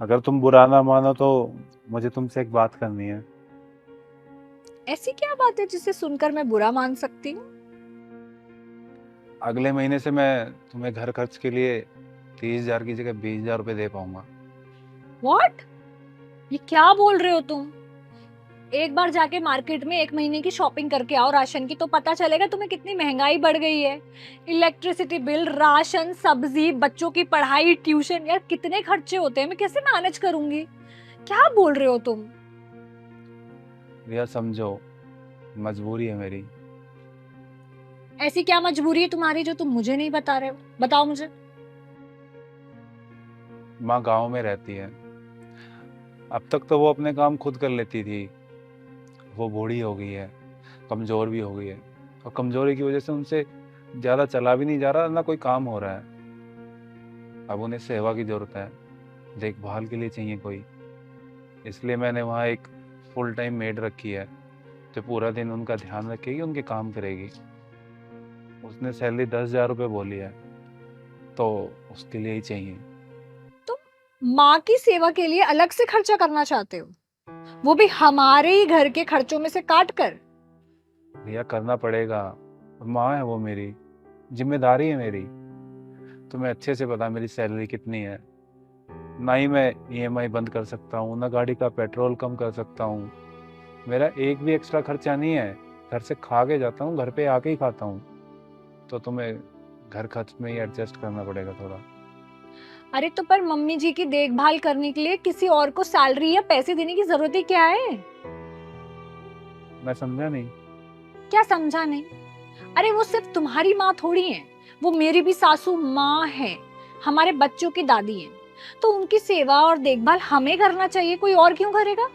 अगर तुम बुरा ना मानो तो मुझे तुमसे एक बात करनी है। ऐसी क्या बात है जिसे सुनकर मैं बुरा मान सकती हूँ? अगले महीने से मैं तुम्हें घर खर्च के लिए 30,000 की जगह 20,000 रुपये दे पाऊंगा। व्हाट? ये क्या बोल रहे हो तुम? एक बार जाके मार्केट में एक महीने की शॉपिंग करके आओ राशन की, तो पता चलेगा तुम्हें कितनी महंगाई बढ़ गई है। इलेक्ट्रिसिटी बिल, राशन, सब्जी, बच्चों की पढ़ाई, ट्यूशन, यार कितने खर्चे होते हैं, मैं कैसे मैनेज करूंगी? क्या बोल रहे हो तुम? रिया समझो, मजबूरी है मेरी। ऐसी क्या मजबूरी है तुम्हारी जो तुम मुझे नहीं बता रहे हो? बताओ मुझे। माँ गांव में रहती है। अब तक तो वो अपने काम खुद कर लेती थी। वो बूढ़ी हो गई है, कमज़ोर भी हो गई है, और कमज़ोरी की वजह से उनसे ज़्यादा चला भी नहीं जा रहा, ना कोई काम हो रहा है। अब उन्हें सेवा की ज़रूरत है, देखभाल के लिए चाहिए कोई। इसलिए मैंने वहाँ एक फुल टाइम मेड रखी है, जो पूरा दिन उनका ध्यान रखेगी, उनके काम करेगी। उसने सैलरी 10,000 रुपये बोली है, तो उसके लिए ही चाहिए। तुम माँ की सेवा के लिए अलग से खर्चा करना चाहते हो, वो भी हमारे ही घर के खर्चों में से काट कर? भैया करना पड़ेगा, माँ है वो मेरी, जिम्मेदारी है मेरी। तुम्हें अच्छे से पता मेरी सैलरी कितनी है। ना ही मैं ईएमआई बंद कर सकता हूँ, ना गाड़ी का पेट्रोल कम कर सकता हूँ। मेरा एक भी एक्स्ट्रा खर्चा नहीं है। घर से खा के जाता हूँ, घर पे आके ही खाता हूँ। तो तुम्हें घर खर्च में ही एडजस्ट करना पड़ेगा थोड़ा। अरे तो पर मम्मी जी की देखभाल करने के लिए किसी और को सैलरी या पैसे देने की जरूरत ही क्या है? मैं समझा नहीं। क्या समझा नहीं? अरे वो सिर्फ तुम्हारी माँ थोड़ी है, वो मेरी भी सासू माँ है, हमारे बच्चों की दादी है। तो उनकी सेवा और देखभाल हमें करना चाहिए, कोई और क्यों करेगा?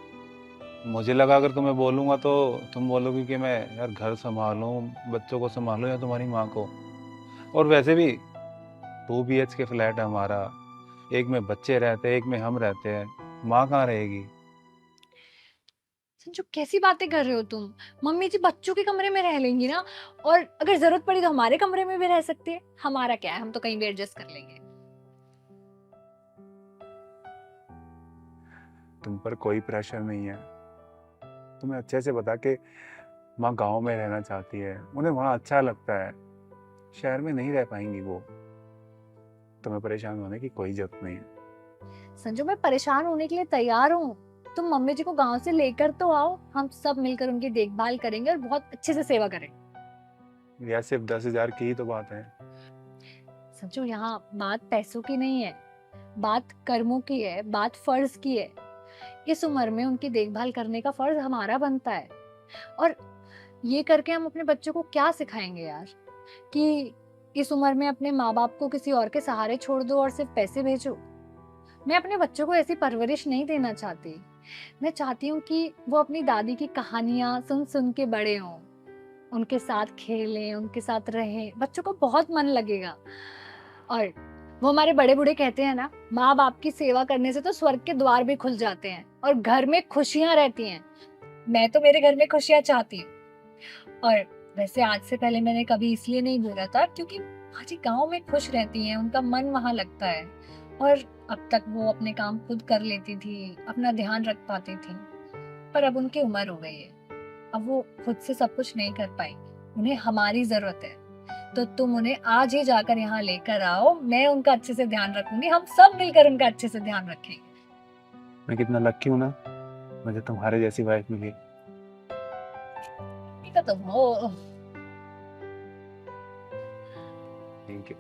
मुझे लगा अगर तुम्हें बोलूंगा तो तुम बोलोगी कि मैं यार घर संभालूं, बच्चों को संभालूं, या तुम्हारी माँ को। और वैसे भी 2 BHK फ्लैट है हमारा। एक में बच्चे रहते हैं, एक में हम रहते हैं। माँ कहाँ रहेगी? संजू, कैसी बातें कर रहे हो तुम? मम्मी जी बच्चों के कमरे में रह लेंगी ना, और अगर जरूरत पड़ी तो हमारे कमरे में भी रह सकती है। हमारा क्या है, हम तो कहीं भी एडजस्ट कर लेंगे। तुम पर कोई प्रेशर नहीं है। तुम्हें अच्छे से बता के माँ गांव में रहना चाहती है, उन्हें वहाँ अच्छा लगता है। शहर में नहीं रह पाएंगी वो। तुम्हें परेशान होने की कोई जरूरत नहीं है। संजू, मैं परेशान होने के लिए तैयार हूँ। तुम मम्मी जी को गांव से लेकर तो आओ, हम सब मिलकर उनकी देखभाल करेंगे और बहुत अच्छे से सेवा करेंगे। या सिर्फ 10,000 की ही तो बात है। संजू, यहाँ बात पैसों की नहीं है, बात कर्मों की है, बात फर्ज की है। इस उम्र में उनकी देखभाल करने का फर्ज हमारा बनता है। और ये करके हम अपने बच्चों को क्या सिखाएंगे यार, कि इस उम्र में अपने माँ बाप को किसी और के सहारे छोड़ दो और सिर्फ पैसे भेजो। मैं अपने बच्चों को ऐसी परवरिश नहीं देना चाहती। मैं चाहती हूँ कि वो अपनी दादी की कहानियां सुन सुन के बड़े हों, उनके साथ खेलें, उनके साथ रहें, बच्चों को बहुत मन लगेगा। और वो हमारे बड़े बूढ़े कहते हैं ना, माँ बाप की सेवा करने से तो स्वर्ग के द्वार भी खुल जाते हैं और घर में खुशियां रहती हैं। मैं तो मेरे घर में खुशियां चाहती हूँ। और वैसे आज से पहले मैंने कभी इसलिए नहीं बोला था क्योंकि माँ जी गाँव में खुश रहती हैं, उनका मन वहां लगता है। और अब तक वो अपने काम खुद कर लेती थी, अपना ध्यान रख पाती थी। पर अब उनकी उम्र हो गई है, अब वो खुद से सब कुछ नहीं कर पाएंगी, उन्हें हमारी जरूरत है। तो तुम उन्हें आज ही जाकर यहाँ लेकर आओ, मैं उनका अच्छे से ध्यान रखूंगी, हम सब मिलकर उनका अच्छे से ध्यान रखेंगे। मैं कितना लकी हूँ ना, मुझे तुम्हारे जैसी वाइफ मिली। ठीक है, तुम हो। Thank you.